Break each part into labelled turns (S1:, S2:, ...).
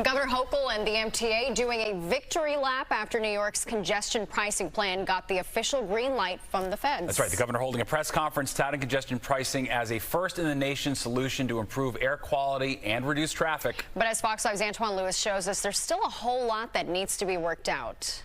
S1: Governor Hochul and the MTA doing a victory lap after New York's congestion pricing plan got the official green light from the feds.
S2: That's right. The governor holding a press conference touting congestion pricing as a first-in-the-nation solution to improve air quality and reduce traffic.
S1: But as Fox 5's Antwan shows us, there's still a whole lot that needs to be worked out.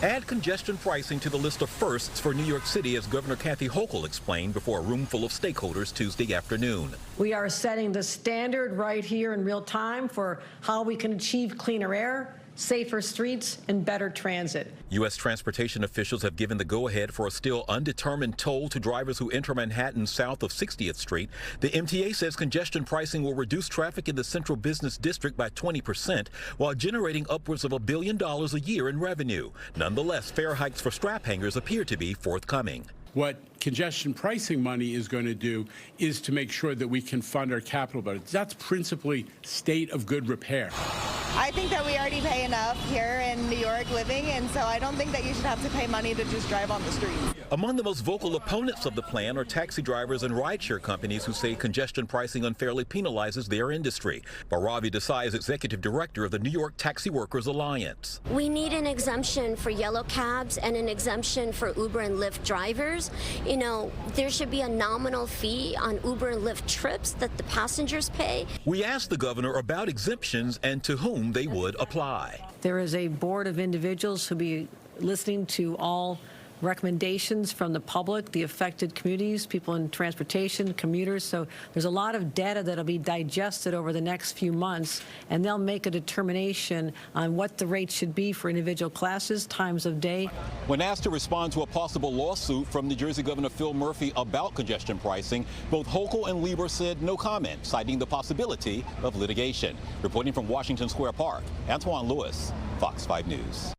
S3: Add congestion pricing to the list of firsts for New York City, as Governor Kathy Hochul explained before a room full of stakeholders Tuesday afternoon.
S4: We are setting the standard right here in real time for how we can achieve cleaner air, safer streets, and better transit.
S3: U.S. transportation officials have given the go-ahead for a still undetermined toll to drivers who enter Manhattan south of 60th Street. The MTA says congestion pricing will reduce traffic in the central business district by 20%, while generating upwards of $1 billion a year in revenue. Nonetheless, fare hikes for strap hangers appear to be forthcoming.
S5: What congestion pricing money is going to do is to make sure that we can fund our capital budget. That's principally state of good repair.
S6: I think that we already pay enough here in New York living, and so I don't think that you should have to pay money to just drive on the streets.
S3: Among the most vocal opponents of the plan are taxi drivers and rideshare companies who say congestion pricing unfairly penalizes their industry. Ravi Desai is executive director of the New York Taxi Workers Alliance.
S7: We need an exemption for yellow cabs and an exemption for Uber and Lyft drivers. You know, there should be a nominal fee on Uber and Lyft trips that the passengers pay.
S3: We asked the governor about exemptions and to whom they would apply.
S4: There is a board of individuals who will be listening to all recommendations from the public, the affected communities, people in transportation, commuters. So there's a lot of data that will be digested over the next few months, and they'll make a determination on what the rates should be for individual classes, times of day.
S3: When asked to respond to a possible lawsuit from New Jersey Governor Phil Murphy about congestion pricing, both Hochul and Lieber said no comment, citing the possibility of litigation. Reporting from Washington Square Park, Antwan Lewis, Fox 5 News.